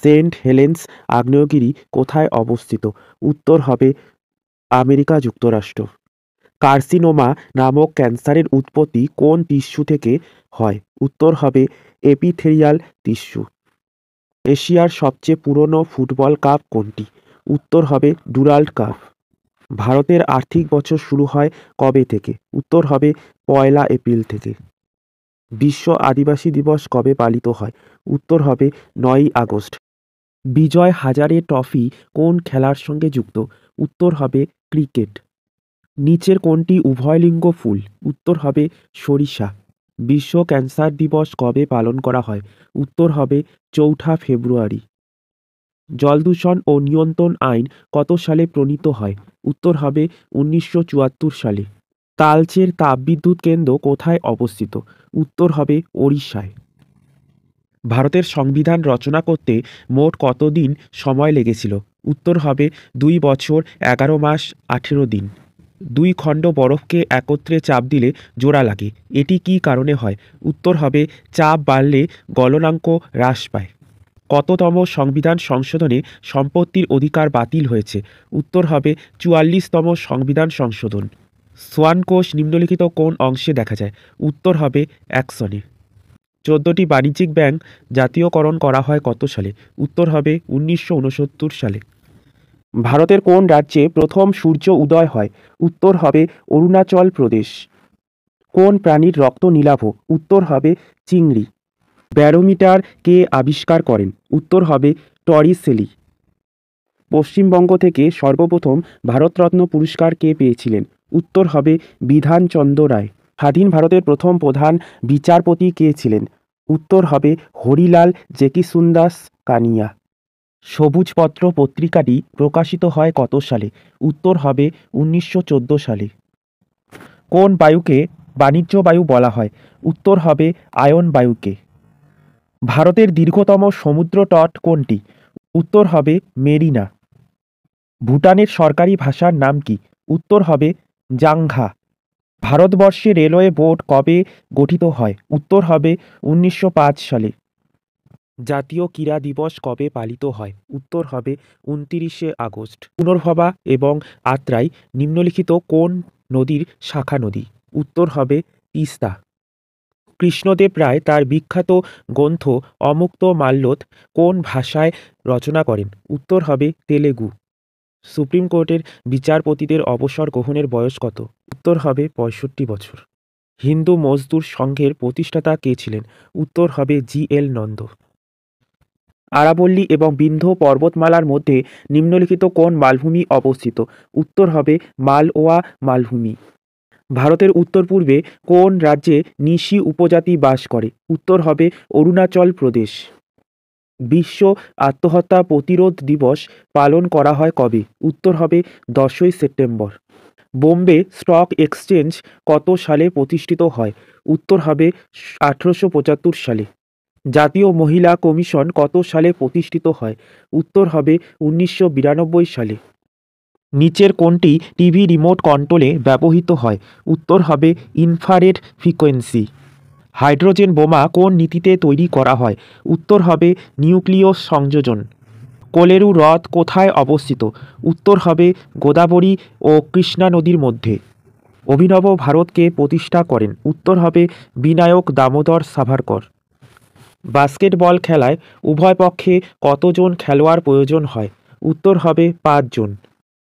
Saint Helens আগ্নেয়গিরি কোথায় অবস্থিত? উত্তর হবে আমেরিকা যুক্তরাষ্ট্র। কার্সিনোমা নামক ক্যান্সারের উৎপত্তি কোন টিস্যু থেকে হয়? উত্তর হবে এপিথেলিয়াল টিস্যু। এশিয়ার সবচেয়ে পুরনো ফুটবল কাপ কোনটি? উত্তর হবে ডুরান্ড কাপ। ভারতের আর্থিক বছর শুরু হয় কবে থেকে? উত্তর হবে 1 এপ্রিল থেকে। বিশ্ব আদিবাসী দিবস কবে পালিত হয়? উত্তর হবে 9 আগস্ট। বিজয় হাজারে ট্রফি কোন খেলার সঙ্গে যুক্ত? উত্তর হবে ক্রিকেট। নিচের কোনটি উভয়লিঙ্গ ফুল? উত্তর হবে সরিষা। বিশ্ব ক্যান্সার দিবস কবে পালন করা হয়? উত্তর হবে 4 ফেব্রুয়ারি। জলদূষণ ও নিয়ন্ত্রণ আইন কত সালে প্রণীত হয়? উত্তর হবে 1974 সালে। তালচের তাপবিদ্যুৎ কেন্দ্র কোথায় অবস্থিত? উত্তর হবে ওড়িশায়। ভারতের সংবিধান রচনা করতে মোট কতদিন সময় লেগেছিল? উত্তর হবে 2 বছর 11 মাস 18 দিন। 2 খণ্ড বরফকে একত্রে চাপ দিলে জোড়া লাগে, এটি কী কারণে হয়? উত্তর হবে চাপ বাড়লে গলনাঙ্ক হ্রাস পায়। কততম সংবিধান সংশোধনে সম্পত্তির অধিকার বাতিল হয়েছে? উত্তর হবে 44তম সংবিধান সংশোধন। সোয়ান কোষ নিম্নলিখিত কোন অংশে দেখা যায়? উত্তর হবে অ্যাক্সনে। 14টি বাণিজ্যিক ব্যাংক জাতীয়করণ করা হয় কত সালে? উত্তর হবে 1969 সালে। ভারতের কোন রাজ্যে প্রথম সূর্য উদয় হয়? উত্তর হবে অরুণাচল প্রদেশ। কোন প্রাণীর রক্ত নীলাভ? উত্তর হবে চিংড়ি। ব্যারোমিটার কে আবিষ্কার করেন? উত্তর হবে টরিসেলি। পশ্চিমবঙ্গ থেকে সর্বপ্রথম ভারতরত্ন পুরস্কার কে পেয়েছিলেন? উত্তর হবে বিধানচন্দ্র রায়। স্বাধীন ভারতের প্রথম প্রধান বিচারপতি কে ছিলেন? উত্তর হবে হরিলাল জেকিসুন্দাস কানিয়া। সবুজপত্র পত্রিকাটি প্রকাশিত হয় কত সালে? উত্তর হবে 1914 সালে। কোন বায়ুকে বাণিজ্য বায়ু বলা হয়? উত্তর হবে আয়ন বায়ুকে। ভারতের দীর্ঘতম সমুদ্র তট কোনটি? উত্তর হবে মেরিনা। ভুটানের সরকারি ভাষার নাম কি? উত্তর হবে জাংঘা। ভারতবর্ষে রেলওয়ে বোর্ড কবে গঠিত হয়? উত্তর হবে 1905 সালে। জাতীয় ক্রীড়া দিবস কবে পালিত হয়? উত্তর হবে 29 আগস্ট। পুনর্ভবা এবং আত্রাই নিম্নলিখিত কোন নদীর শাখা নদী? উত্তর হবে তিস্তা। কৃষ্ণদেব রায় তার বিখ্যাত গ্রন্থ অমুক্ত মাল্যদ কোন ভাষায় রচনা করেন? উত্তর হবে তেলেগু। সুপ্রিম কোর্টের বিচারপতিদের অবসর গ্রহণের বয়স কত? উত্তর হবে 65 বছর। হিন্দু মজদুর সংঘের প্রতিষ্ঠাতা কে ছিলেন? উত্তর হবে GL নন্দ। আরাবল্লী এবং বিন্ধ্য পর্বতমালার মধ্যে নিম্নলিখিত কোন মালভূমি অবস্থিত? উত্তর হবে মালওয়া মালভূমি। ভারতের উত্তর পূর্বে কোন রাজ্যে নিশি উপজাতি বাস করে? উত্তর হবে অরুণাচল প্রদেশ। বিশ্ব আত্মহত্যা প্রতিরোধ দিবস পালন করা হয় কবে? উত্তর হবে 10ই সেপ্টেম্বর। বোম্বে স্টক এক্সচেঞ্জ কত সালে প্রতিষ্ঠিত হয়? উত্তর হবে 1875 সালে। জাতীয় মহিলা কমিশন কত সালে প্রতিষ্ঠিত হয়? উত্তর হবে 1992 সালে। নিচের কোনটি টিভি রিমোট কন্ট্রোলে ব্যবহৃত হয়? উত্তর হবে ইনফ্রারেড ফ্রিকোয়েন্সি। হাইড্রোজেন বোমা কোন নীতিতে তৈরি করা হয়? উত্তর হবে নিউক্লিয় সংযোজন। কোলেরু হ্রদ কোথায় অবস্থিত? উত্তর হবে গোদাবরী ও কৃষ্ণা নদীর মধ্যে। অভিনব ভারতকে প্রতিষ্ঠা করেন? উত্তর হবে বিনায়ক দামোদর সাভারকর। বাস্কেটবল খেলায় উভয় পক্ষে কতজন খেলোয়াড় প্রয়োজন হয়? উত্তর হবে 5 জন।